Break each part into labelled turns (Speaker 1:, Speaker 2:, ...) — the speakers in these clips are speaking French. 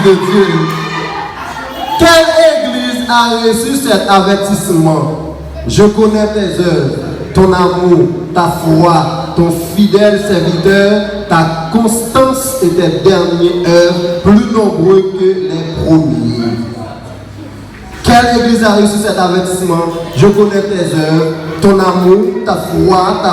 Speaker 1: de Dieu. Quelle église a reçu cet avertissement? Je connais tes œuvres, ton amour, ta foi, ton fidèle serviteur, ta constance et tes dernières œuvres, plus nombreux que les premiers. Quelle église a reçu cet avertissement? Je connais tes œuvres, ton amour, ta foi,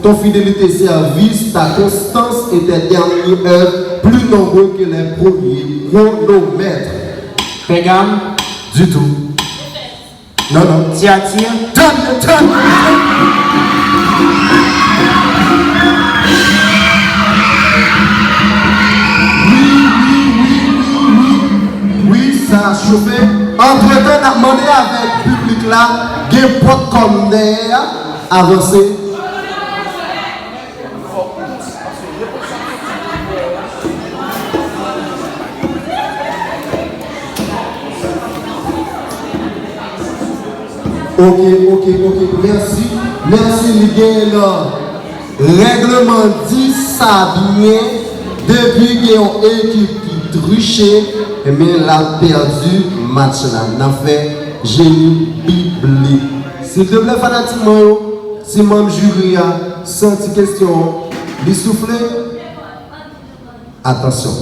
Speaker 1: ton fidélité service, ta constance et tes dernières œuvres, plus nombreux que les premiers. Chronomètre.
Speaker 2: Pégame?
Speaker 1: Du tout. Non, non.
Speaker 2: Thyatire?
Speaker 1: Oui, ça a chauffé. Entre-temps, on a demandé avec le public là, des potes comme d'air avancé. Ok, merci les gars. Règlement dit ça bien, depuis qu'il y a une équipe qui trichait, mais elle a perdu le match là. On a fait génie biblique. S'il te plaît, fanatiquement, si mon jury a senti question, lui souffler, attention.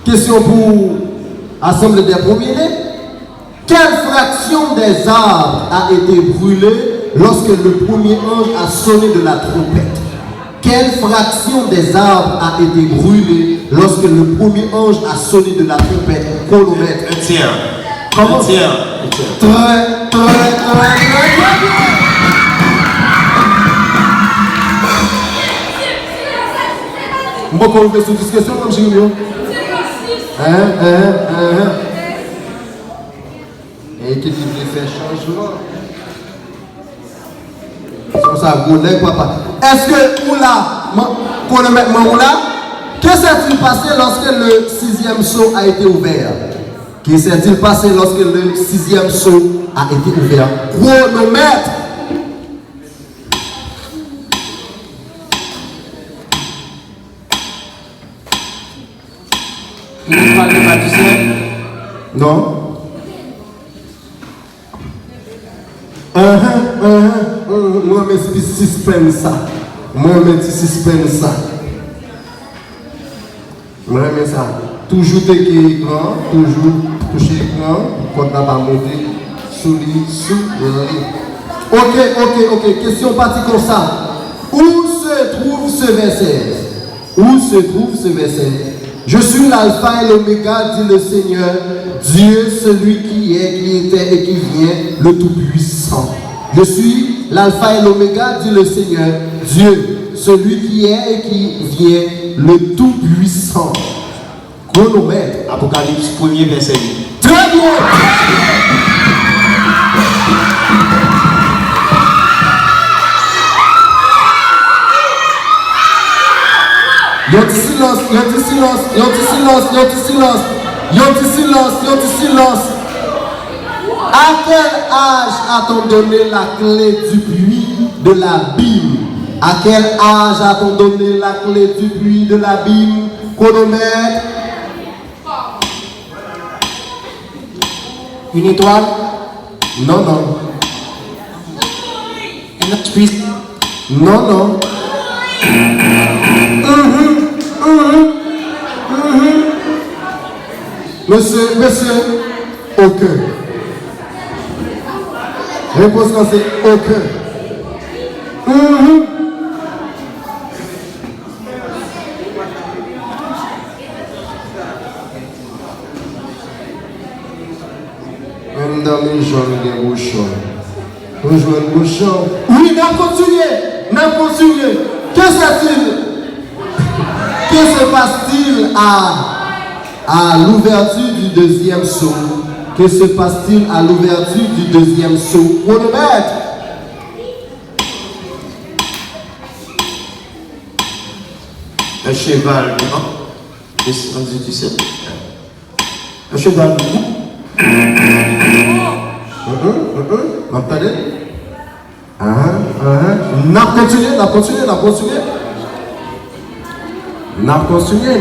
Speaker 1: Question pour l'Assemblée des premiers-nés. Quelle fraction des arbres a été brûlée lorsque le premier ange a sonné de la trompette? Quelle fraction des arbres a été brûlée lorsque le premier ange a sonné de la trompette? Chronomètre.
Speaker 3: Un tiers.
Speaker 1: Comment?
Speaker 3: Un tiers.
Speaker 1: Très bien. Moi, quand on fait sous discussion, comme j'ai eu. Et qui veut faire changement. C'est ça, vous n'avez pas. Est-ce que vous là, chronomètre, que s'est-il passé lorsque le 6e seau a été ouvert? Que s'est-il passé lorsque le 6e seau a été ouvert? Chronomètre. Non. Moi, je suspends ça. Moi, je suspends ça. Moi, je ça. Toujours écran, toujours toucher l'écran, quand on va monter sous lui. Ok. Question partie comme ça. Où se trouve ce verset? Je suis l'alpha et l'oméga, dit le Seigneur, Dieu, celui qui est, qui était et qui vient, le Tout-Puissant. Je suis l'alpha et l'oméga, dit le Seigneur, Dieu, celui qui est et qui vient, le Tout-Puissant. Chronomètre.
Speaker 3: Apocalypse 1er verset 8.
Speaker 1: Très bien. Y'a du silence. À quel âge a-t-on donné la clé du puits de l'abîme? À quel âge a-t-on donné la clé du puits de l'abîme? Chronomètre.
Speaker 2: Une étoile?
Speaker 1: Non.
Speaker 2: Un autre puissant?
Speaker 1: Non. Monsieur, aucun. Réponse quand c'est aucun. Même dans mes jambes, des bouchons. Toujours un bouchon. Oui, n'a continué. Que se passe-t-il à l'ouverture du deuxième saut? Que se passe-t-il à l'ouverture du deuxième saut? Chronomètre.
Speaker 3: Un cheval blanc. Descendu du ciel.
Speaker 1: Un cheval blanc. M'entendez? N'a continué. N'a continué.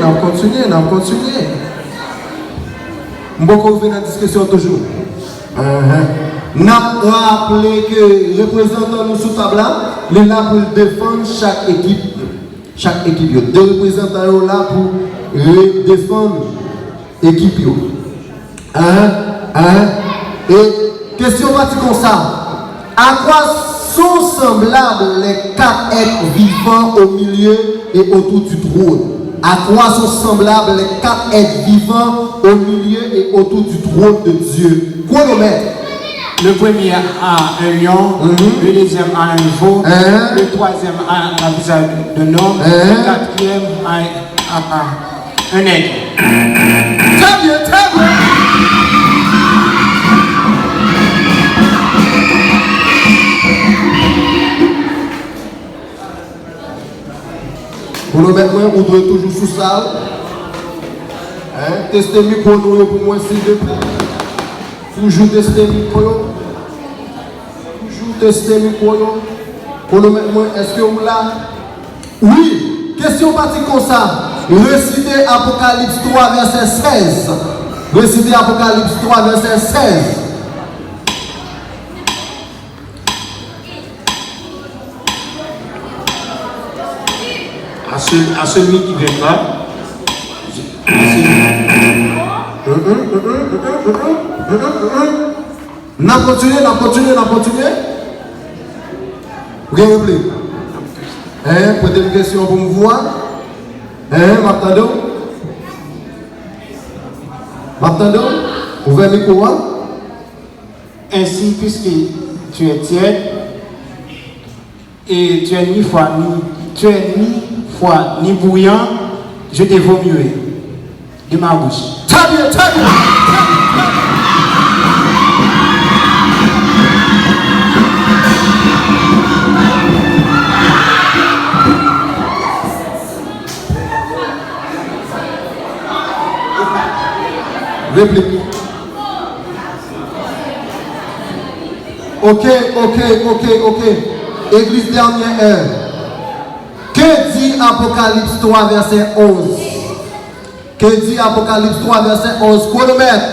Speaker 1: Beaucoup venir dans la discussion toujours. N'a rappelé que le représentant nous sous table là, il est là pour défendre chaque équipe. Deux représentants là pour défendre l'équipe. Et question partie comme ça. À quoi sont semblables les 4 êtres vivants au milieu et autour du trône? À quoi sont semblables les 4 êtres vivants au milieu et autour du trône de Dieu? Chronomètre.
Speaker 2: Le premier a un lion, le deuxième a un veau, le troisième a un visage d'un homme, le quatrième a un aigle.
Speaker 1: Très bien. Pour le mettre, on doit toujours sous ça. Tester le micro pour moi, s'il vous plaît. Toujours tester le micro. Pour le mettre, est-ce que vous là? Oui. Question partie comme ça. Récitez Apocalypse 3, verset 16. Récitez Apocalypse 3, verset 16.
Speaker 3: À celui qui vaincra,
Speaker 1: n'a continué. Vous avez oublié? Posez une question pour me voir. M'attendons? Ouvrez le micro.
Speaker 2: Ainsi, puisque tu es tiède et tu es ni froid ni bouillant, je te vomir de ma bouche.
Speaker 1: Très bien. Réplique. Ok. Église dernière heure. Que dit Apocalypse 3, verset 11? Que dit Apocalypse 3, verset 11? Chronomètre.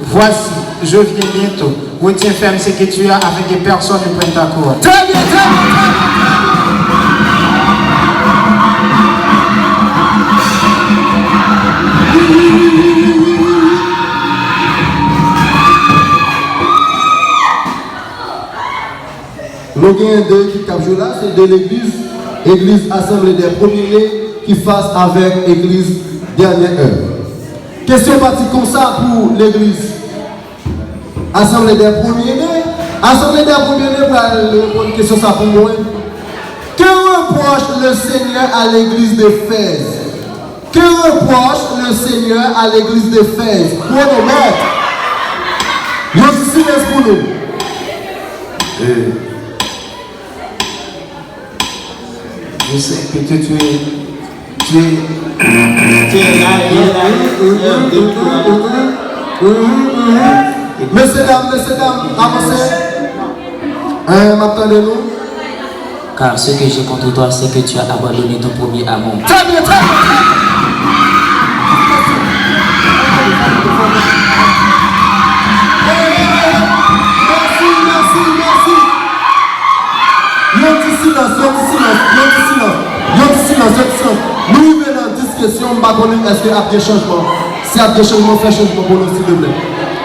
Speaker 2: Voici, je viens bientôt. Retiens ferme ce que tu as avec que personne ne prenne ta couronne.
Speaker 1: Très bien. Nous avons deux qui capturent là, c'est de l'église assemblée des premiers-nés qui fasse avec l'église dernière heure. Question partie comme ça pour l'église assemblée des premiers-nés. Assemblée des premiers-nés pour répondre une question ça pour moi. Que reproche le Seigneur à l'église d'Éphèse? Que reproche le Seigneur à l'église d'Éphèse? Chronomètre. Il y a aussi silence pour nous.
Speaker 2: Je sais que tu es là.
Speaker 1: Messieurs, dames, avancez. M'attendez-nous.
Speaker 4: Car ce que j'ai contre toi, c'est que tu as abandonné ton premier amour.
Speaker 1: Très bien. Merci. Silence. Nous venons en discussion, est-ce qu'il y a des changements? Si il y a des changements, faites changement pour nous, s'il vous plaît.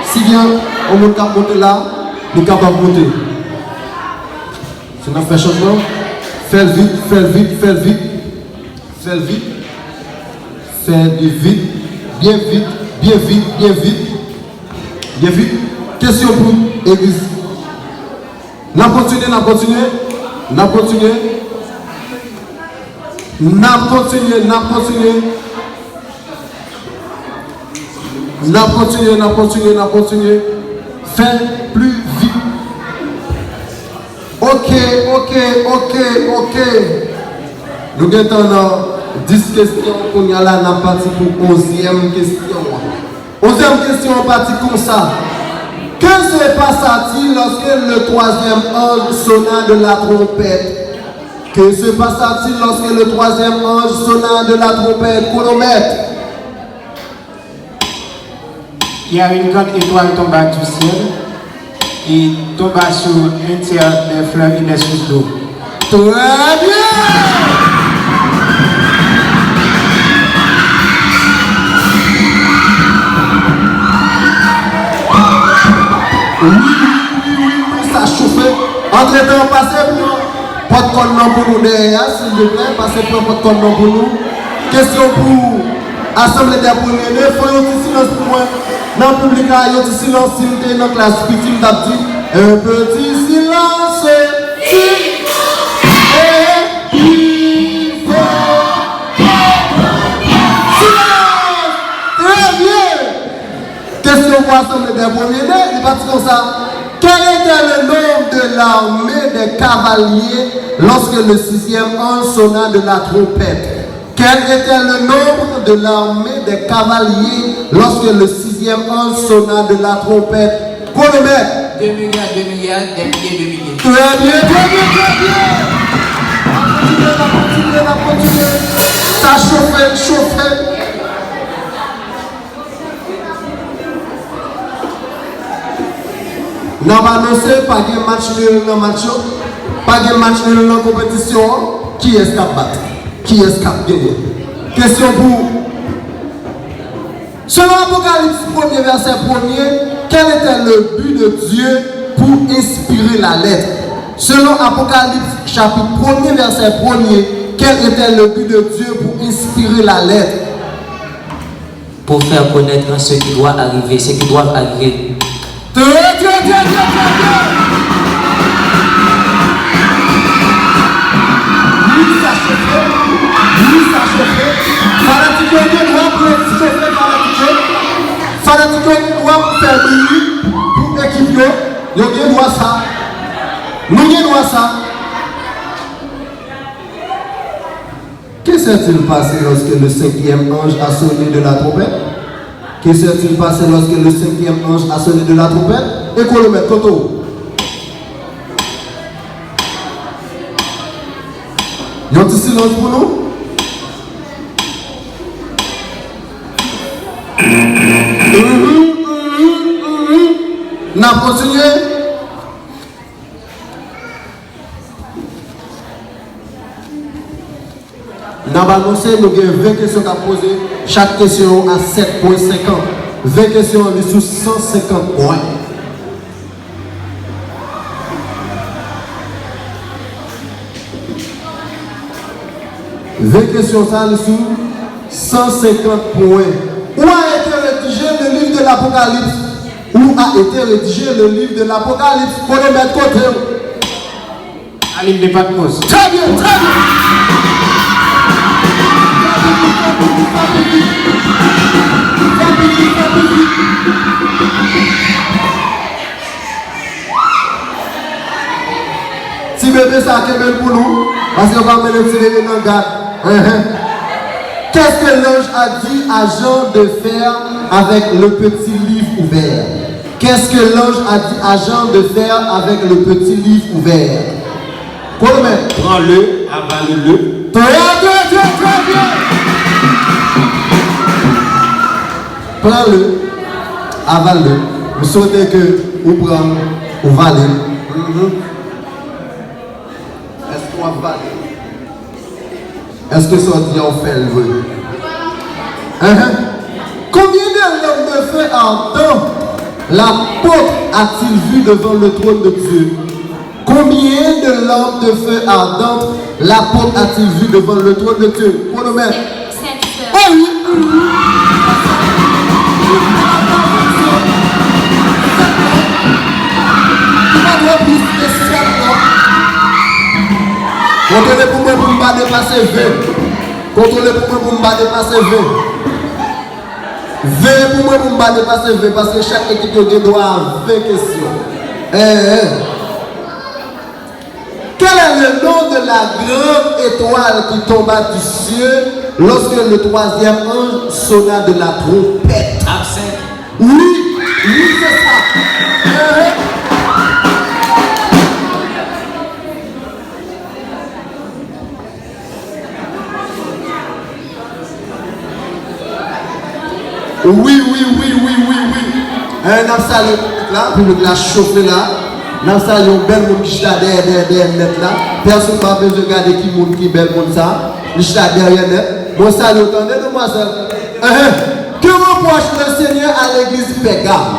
Speaker 1: Si bien, on peut monter là, nous sommes capables de monter. Si on fait changement, faites vite. Bien vite. Question pour l'église. N'a continué. Fais plus vite. Ok. Nous avons 10 questions qu'on y a là, on a parti pour 11e question. 11e question, on parti comme ça. Que se passa-t-il lorsque le 3e ange sonna de la trompette? Que se passa-t-il lorsque le troisième ange sonna de la trompette? Chronomètre.
Speaker 2: Il y a une grande étoile tomba du ciel et tomba sur un tiers des fleuves et des sources d'eau.
Speaker 1: Très bien! Oui, ça chauffait. Entre-temps, passez pour pas de connom pour nous derrière, s'il vous plaît, passez pour pas de connom pour nous. Question pour Assemblée des premiers, il faut un petit silence pour moi. Dans le public, il y a un petit silence, s'il vous dans la classe, petit d'abdi. Un petit silence, question pour l'Assemblée des premiers, il est parti comme ça. Quel était le nombre de l'armée des cavaliers lorsque le sixième ange sonna de la trompette? Quel était le nombre de l'armée des cavaliers lorsque le sixième ange sonna de la trompette? Chronomètre.
Speaker 4: 2 milliards, 2 milliards, des milliers, 2 milliers.
Speaker 1: Très bien, très bien, très bien. On va continuer. Ça chauffait, chauffait. Nous avons annoncé pas de match nul dans le match, pas de match nul dans la compétition. Qui est-ce qui a battu? Qui est-ce qui a gagné? Question pour. Selon Apocalypse 1er verset 1er, quel était le but de Dieu pour inspirer la lettre? Selon Apocalypse chapitre 1er verset 1er, quel était le but de Dieu pour inspirer la lettre?
Speaker 4: Pour faire connaître ce qui doit arriver, ce qui doit arriver.
Speaker 1: Très bien. Oui, ça chauffait. Fanatique, il doit pour chauffer fanatique, il doit pour faire bruit, pour équipe, il doit ça. Nous doit ça. Que s'est-il passé lorsque le cinquième ange a sonné de la trompette? Que s'est-il passé lorsque le cinquième ange a sonné de la trompette? Et qu'on le mette, Toto. Il y a un petit silence pour nous? On a continué. Nous avons annoncé nous avons 20 questions à poser. Chaque question a 7,50. 20 questions sous 150 points. Questions ça sous 150 points. Où a été rédigé le livre de l'Apocalypse? Où a été rédigé le livre de l'Apocalypse? Pour le mettre côté.
Speaker 2: À l'île de Patmos.
Speaker 1: Très bien, très bien. Si bébé ça a belle pour nous, parce qu'on va mettre le petit bébé dans le garde. Qu'est-ce que l'ange a dit à Jean de faire avec le petit livre ouvert? Qu'est-ce que l'ange a dit à Jean de faire avec le petit livre ouvert?
Speaker 3: Prends-le, avale-le.
Speaker 1: Très bien. Prends-le, avale-le. Vous souhaitez que vous preniez, vous valez. Est-ce qu'on va valer? Est-ce que ça dit on fait le vœu? Combien de lampes de feu ardent l'apôtre a-t-il vu devant le trône de Dieu? Combien de lampes de feu ardentes l'apôtre a-t-il vu devant le trône de Dieu? Pour le mettre. Oh oui! Contrôlez pour moi pour ne pas dépasser 20. Contrôlez pour moi pour ne pas dépasser 20. 20 pour moi pour ne pas dépasser 20 parce que chaque équipe doit avoir 20 questions. Quel est le nom de la grande étoile qui tomba du ciel lorsque le troisième ange sonna de la trompette?
Speaker 4: Absinthe.
Speaker 1: Oui, c'est ça. Oui. On a salé là, puis le la chauffer là. On a salé un bel monde qui est derrière net là. Personne n'a besoin de regarder qui monde qui bel monde ça. Il est derrière net. Bon salut, attendez demoiselle. Que reproche le Seigneur à l'église Pégame?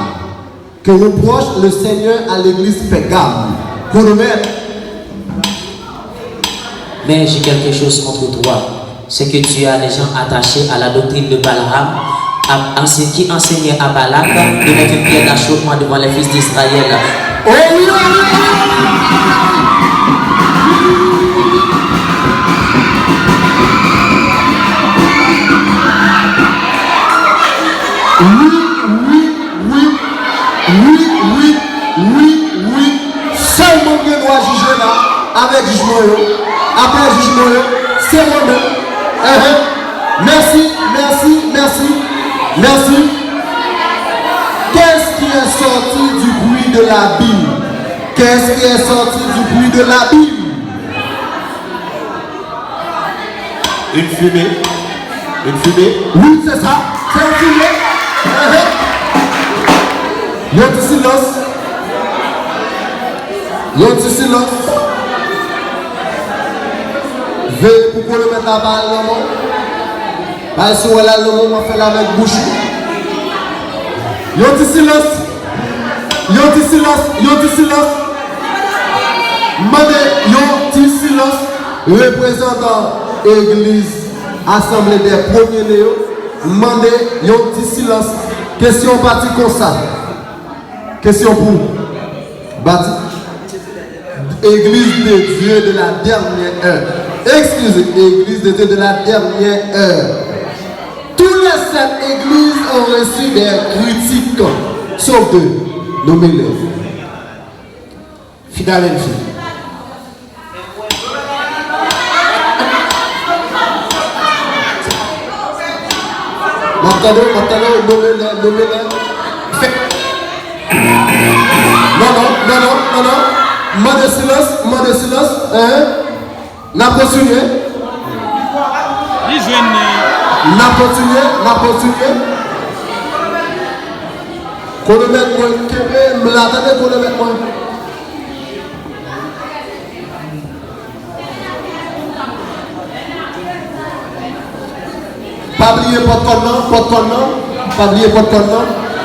Speaker 1: Que reproche le Seigneur à l'église Pégame? Pour nous mettre.
Speaker 4: Mais j'ai quelque chose contre toi. C'est que tu as des gens attachés à la doctrine de Balaam, qui enseignait à Balak de mettre une pierre d'achoppement devant les fils d'Israël.
Speaker 1: Oh oui. Oui. Seulement que doit juger là, avec jugement, après jugement, c'est moi-même. Merci. Qu'est-ce qui est sorti du bruit de la Bible? Qu'est-ce qui est sorti du bruit de la Bible?
Speaker 3: Une fumée.
Speaker 1: Oui, c'est ça. C'est une fumée. Il y a du silence. Veuillez pour le mettre la balle dans le monde. Parce que là, le monde fait la avec bouche. Il y a du silence. Représentant église, assemblée des premiers néo. Mandez, il y a un petit silence. Question partie comme ça. Question pour bâti. Église de Dieu de la dernière heure. Excusez, Église de Dieu de la dernière heure. Toutes les 7 églises ont reçu des critiques, sauf 2. Nommez-les. Philadelphie. Maintenant, nommez-les. Non. Mot de silence. N'a continué. N'a continué. Qu'on le mette moi. Me l'attendez qu'on le mette moi. Pas oublier pas oublier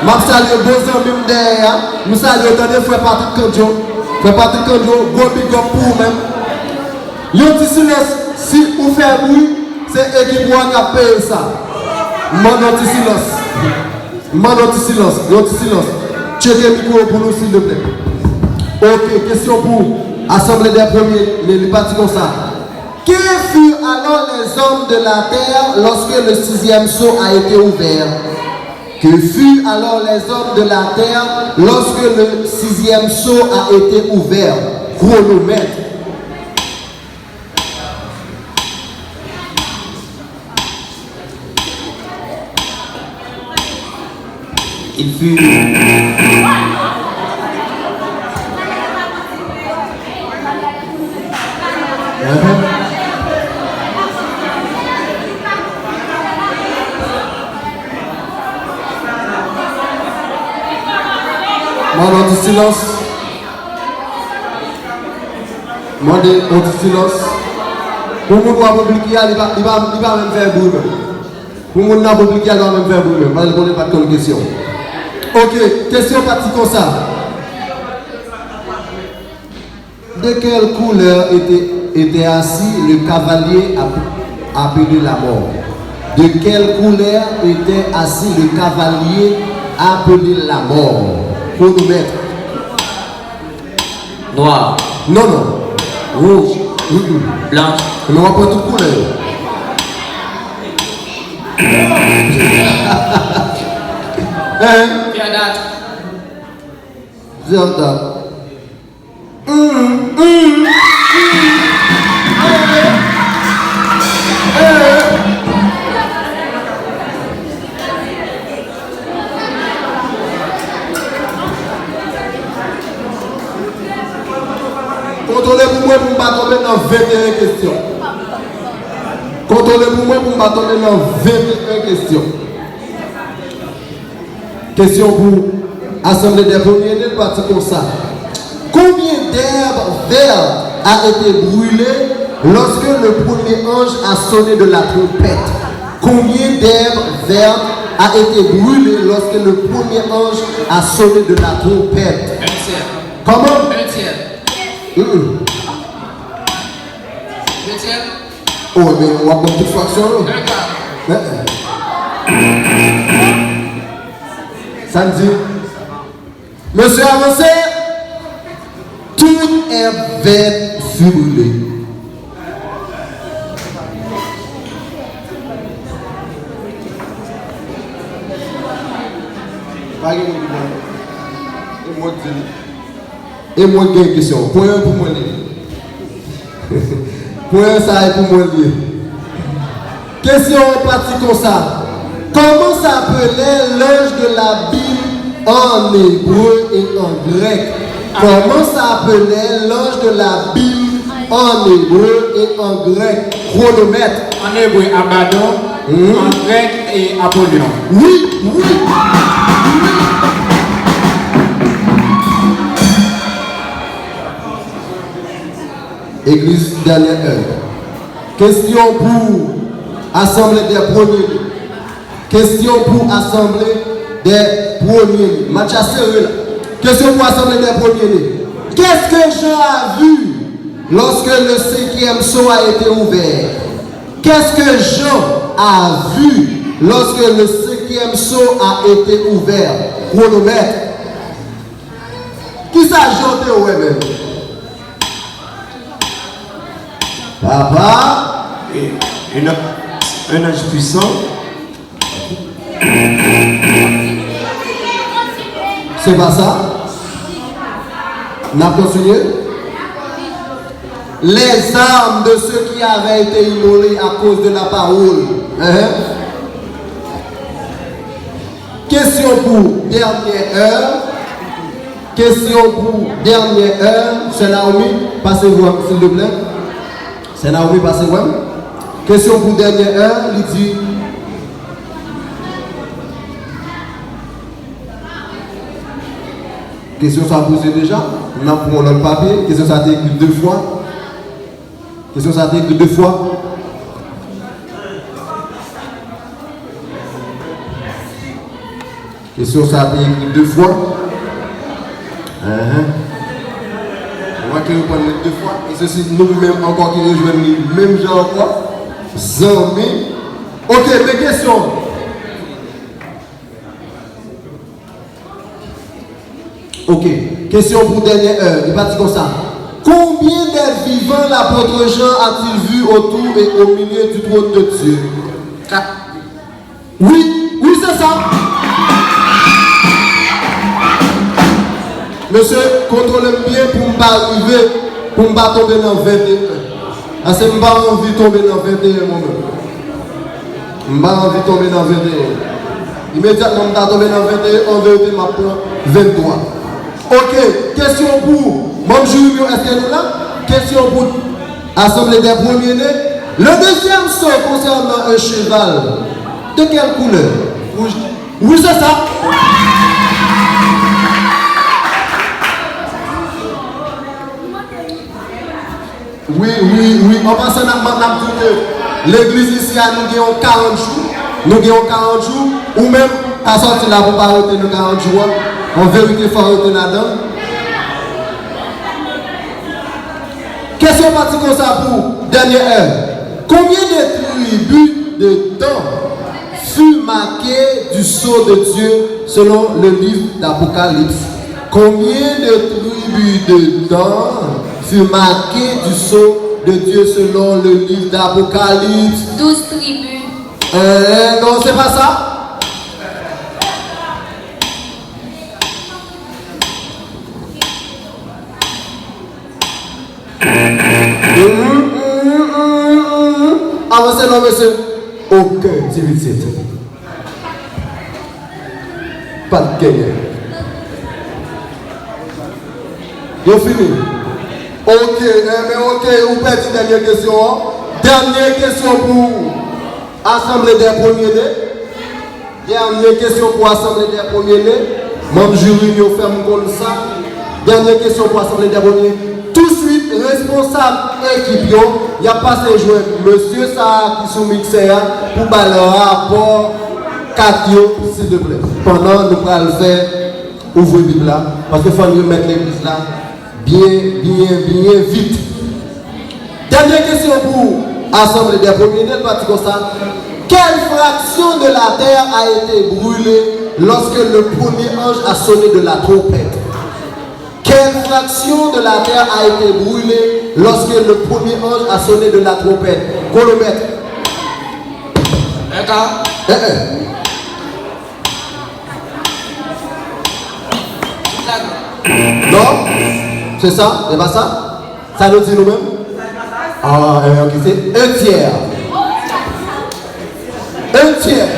Speaker 1: m'a salué beaux amis derrière, nous saluons attendez frère Patrick Kanjo, gros big up pour même. Yo petit silence, si vous faites bruit, c'est équipe qui a payé ça. Mande petit silence. Checkez le micro pour nous s'il vous plaît. Ok, question pour Assemblée des premiers, les partis comme ça. Que furent alors les hommes de la terre lorsque le 6e sceau a été ouvert? Que furent alors les hommes de la terre lorsque le 6e sceau a été ouvert? Chronomètre.
Speaker 4: Il fut...
Speaker 1: Demandez du silence. Demandez du silence. Pour mon public, il va même faire bruit. Pour mon public, il va même faire bruit. Je ne connais pas de question. Ok, question partie comme ça. De quelle couleur était assis le cavalier appelé la mort? De quelle couleur était assis le cavalier appelé la mort? Pour nous mettre.
Speaker 4: Noir.
Speaker 1: Non.
Speaker 4: Rouge. Blanche.
Speaker 1: On va pas toute couleur. Viens Contrôlez pour moi pour ne pas tomber dans 21 questions. Contrôlez pour moi pour ne pas tomber dans 21 questions. Question pour Assemblée des premiers-nés, parti comme ça. Combien d'herbes vertes a été brûlé lorsque le premier ange a sonné de la trompette? Combien d'herbes vertes a été brûlé lorsque le premier ange a sonné de la trompette?
Speaker 5: Un tiers.
Speaker 1: Comment?
Speaker 5: Un tiers.
Speaker 1: Deux
Speaker 5: tiers.
Speaker 1: Oh, mais on va prendre toute fraction là. Ça me dit. Monsieur avancé, toute herbe verte fut brûlée. Et moi, j'ai une question. Point pour moi. Point ça est pour moi. Question partie comme ça. Comment s'appelait l'ange de la Bible en hébreu et en grec? Comment s'appelait l'ange de la Bible en hébreu et en grec? Chronomètre.
Speaker 2: En hébreu, Abaddon. En grec et Apollyon.
Speaker 1: Oui, oui. Église dernière heure. Question pour Assemblée des premiers. Question pour Assemblée des premiers. Match à serrer là. Question pour Assemblée des premiers. Qu'est-ce que Jean a vu lorsque le 5e sceau a été ouvert? Qu'est-ce que Jean a vu lorsque le 5e sceau a été ouvert? Chronomètre. Qui s'est ajouté au même? Papa.
Speaker 3: Un ange puissant.
Speaker 1: C'est pas ça? N'a continué? Les âmes de ceux qui avaient été immolés à cause de la parole. Question pour dernière heure. Question pour dernière heure. C'est Naomi, passez-vous s'il vous plaît. C'est Naomi, passez-vous. Question pour dernière heure, il dit. Question ça a posé déjà. On a pour notre papier. Question ça a été écrit 2 fois. Question ça a été écrit 2 fois. Question ça a été écrit 2 fois. On va que vous prenez 2 fois. Et ceci nous-mêmes encore qui rejoignent le même genre quoi. Zambé. Ok, mes questions. Ok, question pour dernière heure. Il partit comme ça. Combien d'êtres vivants l'apôtre Jean a-t-il vu autour et au milieu du trône de Dieu? 4. Oui, oui, c'est ça. Monsieur, contrôlez bien pour ne pas arriver, pour ne pas tomber dans 21. Parce que je n'ai pas envie de tomber dans 21 moi-même. Je n'ai pas envie de tomber dans 21. Immédiatement, je suis tombé dans 21, en vérité, je prends 23. Ok, question pour bonjour, est-ce que nous là? Question pour Assemblée des premiers-nés. Le deuxième saut concernant un cheval. De quelle couleur? Rouge. Oui, c'est ça. Oui, en passant à l'église ici, nous avons 40 jours. Nous avons 40 jours, ou même à sortir là pour pas arrêter nos 40 jours. En vérité, il faut arrêter là-dedans. Question partie comme ça pour dernière heure. Combien de tribus de temps furent marquées du sceau de Dieu selon le livre d'Apocalypse? Combien de tribus de temps furent marquées du sceau de Dieu selon le livre d'Apocalypse?
Speaker 6: 12 tribus.
Speaker 1: Non, c'est pas ça. Avancez, non, monsieur. Aucun 18. Pas de gagnant. Vous fini. Ok, mais ok, vous perdez dernière question. Dernière question pour Assemblée des premiers-nés. Dernière question pour l'Assemblée des premiers-nés. Membre jury, nous ferme comme ça. Dernière question pour l'Assemblée des premiers. Tout de suite, responsable équipe, il y a passé jouer monsieur ça qui sont mixés pour le rapport 4, s'il te plaît. Pendant nous allons faire ouvrir Bible là, parce qu'il faut nous mettre l'église là bien vite. Dernière question pour l'Assemblée des premiers-nés, parti comme ça. Quelle fraction de la terre a été brûlée lorsque le premier ange a sonné de la trompette? Quelle fraction de la terre a été brûlée lorsque le premier ange a sonné de la trompette? Chronomètre. Non? C'est ça? C'est pas ça? Ça nous dit nous-mêmes? Ah, ok, c'est un tiers. Un tiers.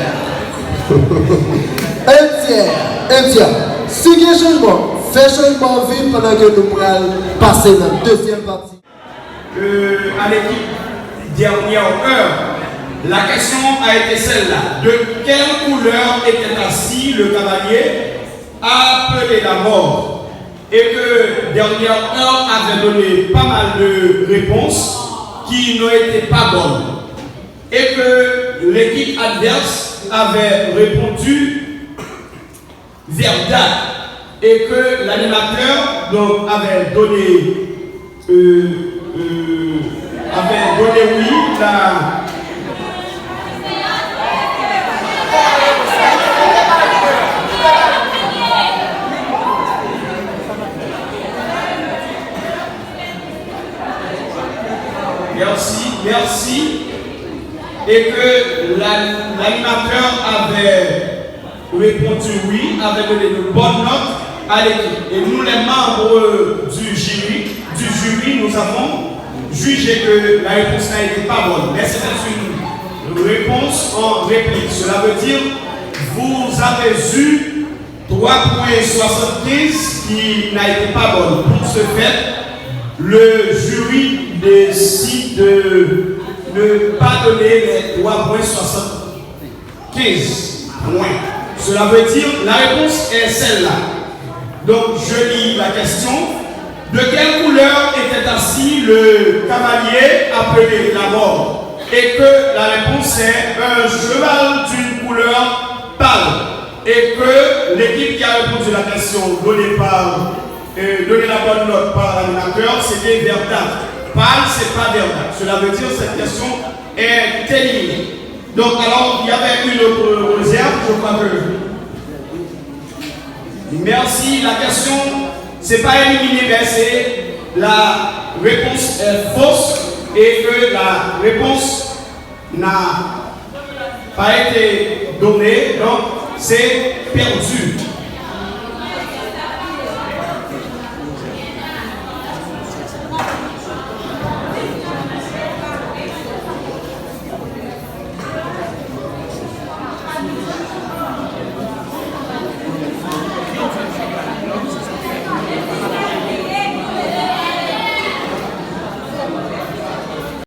Speaker 1: Un tiers. Si il y a un changement, fais changement vite pendant que nous allons passer dans la deuxième partie.
Speaker 5: À l'équipe dernière heure, la question a été celle-là. De quelle couleur était assis le cavalier appelé la mort? Et que dernière heure avait donné pas mal de réponses qui n'ont été pas bonnes. Et que l'équipe adverse avait répondu verdâtre. Et que l'animateur avait donné oui la... Merci. Et que l'animateur avait répondu oui, avait donné de bonnes notes à l'équipe. Et nous, les membres du jury, nous avons jugé que la réponse n'a été pas bonne. Mais c'était une réponse en réplique. Cela veut dire vous avez eu 3,75 qui n'a été pas bonne. Pour ce fait, le jury décide de ne pas donner les 3,75 points. Cela veut dire la réponse est celle-là. Donc je lis la question. De quelle couleur était assis le cavalier appelé la mort? Et que la réponse est un cheval d'une couleur pâle. Et que l'équipe qui a répondu à la question donnée la bonne note par l'animateur, c'était verdâtre. Pâle, c'est pas verdâtre. Cela veut dire que cette question est éliminée. Donc alors, il y avait une autre réserve, je crois que... Merci, la question, c'est pas éliminé, mais c'est la réponse est fausse et que la réponse n'a pas été donnée, donc c'est perdu.